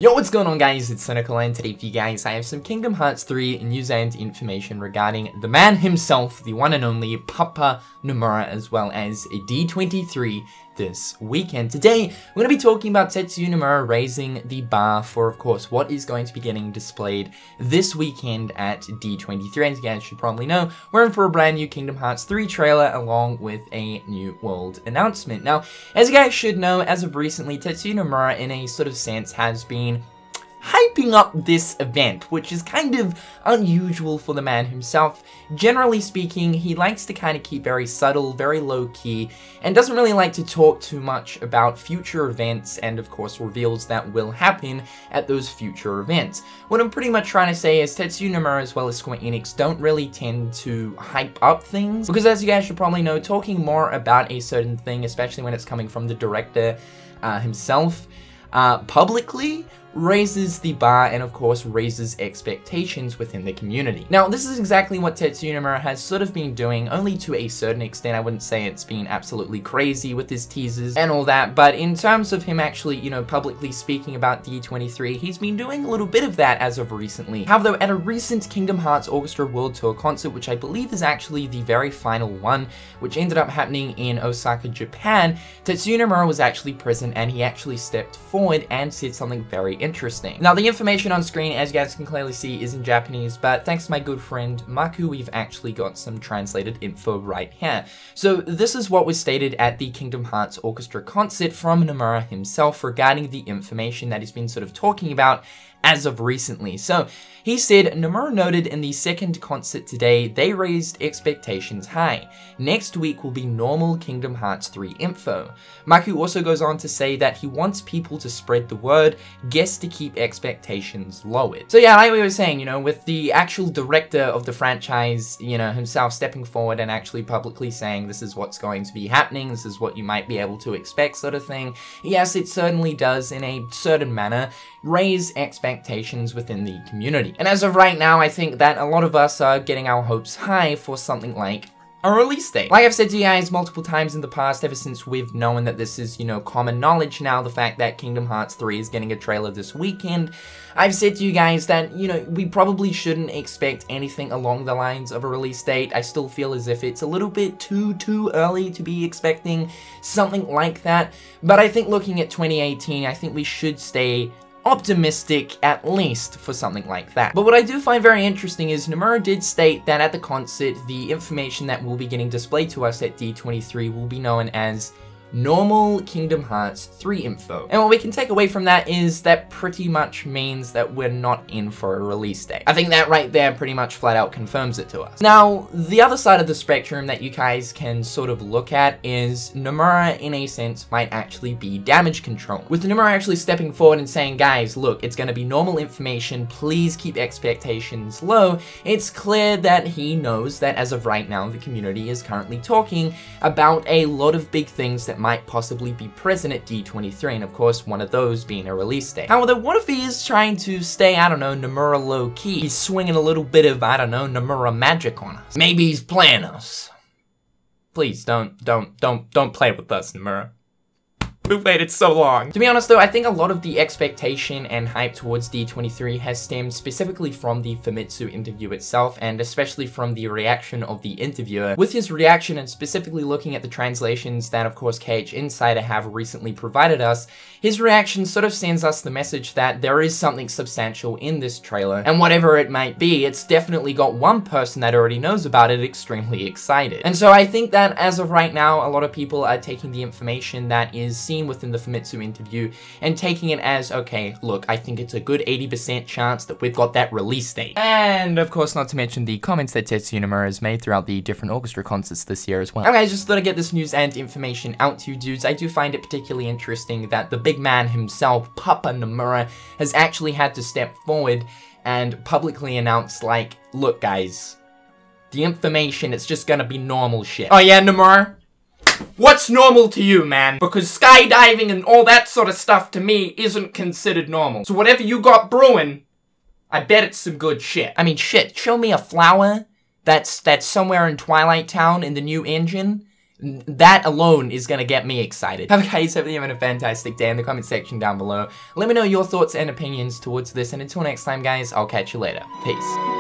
Yo, what's going on guys, it's Cynical, and today for you guys I have some Kingdom Hearts 3 news and information regarding the man himself, the one and only Papa Nomura, as well as a D23 this weekend. Today, we're going to be talking about Tetsuya Nomura raising the bar for, of course, what is going to be getting displayed this weekend at D23. As you guys should probably know, we're in for a brand new Kingdom Hearts 3 trailer along with a new world announcement. Now, as you guys should know, as of recently, Tetsuya Nomura, in a sort of sense, has been hyping up this event, which is kind of unusual for the man himself. Generally speaking, he likes to kind of keep very subtle, very low-key, and doesn't really like to talk too much about future events and, of course, reveals that will happen at those future events. What I'm pretty much trying to say is Tetsuya Nomura as well as Square Enix don't really tend to hype up things, because as you guys should probably know, talking more about a certain thing, especially when it's coming from the director himself, publicly, raises the bar and of course raises expectations within the community. Now this is exactly what Tetsuya Nomura has sort of been doing, only to a certain extent. I wouldn't say it's been absolutely crazy with his teasers and all that, but in terms of him actually, you know, publicly speaking about D23, he's been doing a little bit of that as of recently. However, at a recent Kingdom Hearts Orchestra World Tour concert, which I believe is actually the very final one, which ended up happening in Osaka, Japan, Tetsuya Nomura was actually present and he actually stepped forward and said something very interesting. Now, the information on screen, as you guys can clearly see, is in Japanese, but thanks to my good friend Maku, we've actually got some translated info right here. So this is what was stated at the Kingdom Hearts Orchestra concert from Nomura himself regarding the information that he's been sort of talking about as of recently. So he said, Nomura noted in the second concert today, they raised expectations high. Next week will be normal Kingdom Hearts 3 info. Maku also goes on to say that he wants people to spread the word, guests to keep expectations lowered. So yeah, like we were saying, you know, with the actual director of the franchise, you know, himself stepping forward and actually publicly saying this is what's going to be happening, this is what you might be able to expect, sort of thing. Yes, it certainly does, in a certain manner, raise expectations within the community. And as of right now, I think that a lot of us are getting our hopes high for something like a release date. Like I've said to you guys multiple times in the past, ever since we've known that this is, you know, common knowledge now, the fact that Kingdom Hearts 3 is getting a trailer this weekend, I've said to you guys that, you know, we probably shouldn't expect anything along the lines of a release date. I still feel as if it's a little bit too early to be expecting something like that. But I think looking at 2018, I think we should stay optimistic at least for something like that. But what I do find very interesting is Nomura did state that at the concert, the information that will be getting displayed to us at D23 will be known as normal Kingdom Hearts 3 info. And what we can take away from that is that pretty much means that we're not in for a release date. I think that right there pretty much flat out confirms it to us. Now, the other side of the spectrum that you guys can sort of look at is Nomura, in a sense, might actually be damage control. With Nomura actually stepping forward and saying, guys, look, it's going to be normal information, please keep expectations low, it's clear that he knows that as of right now, the community is currently talking about a lot of big things that might possibly be present at D23, and of course one of those being a release date. However, what if he is trying to stay, I don't know, Nomura low-key? He's swinging a little bit of, I don't know, Nomura magic on us. Maybe he's playing us. Please don't play with us, Nomura. We've waited so long. To be honest though, I think a lot of the expectation and hype towards D23 has stemmed specifically from the Famitsu interview itself, and especially from the reaction of the interviewer. With his reaction and specifically looking at the translations that of course KH Insider have recently provided us, his reaction sort of sends us the message that there is something substantial in this trailer, and whatever it might be, it's definitely got one person that already knows about it extremely excited. And so I think that as of right now, a lot of people are taking the information that is seen within the Famitsu interview and taking it as, okay, look, I think it's a good 80% chance that we've got that release date. And of course, not to mention the comments that Tetsuya Nomura has made throughout the different orchestra concerts this year as well. Okay, I just thought I'd get this news and information out to you dudes. I do find it particularly interesting that the big man himself, Papa Nomura, has actually had to step forward and publicly announce, like, look guys, the information, it's just gonna be normal shit. Oh yeah, Nomura? What's normal to you, man? Because skydiving and all that sort of stuff to me isn't considered normal. So whatever you got brewing, I bet it's some good shit. I mean, shit, show me a flower that's somewhere in Twilight Town in the new engine, that alone is gonna get me excited. Guys, hope you're having a fantastic day in the comment section down below. Let me know your thoughts and opinions towards this, and until next time, guys, I'll catch you later. Peace.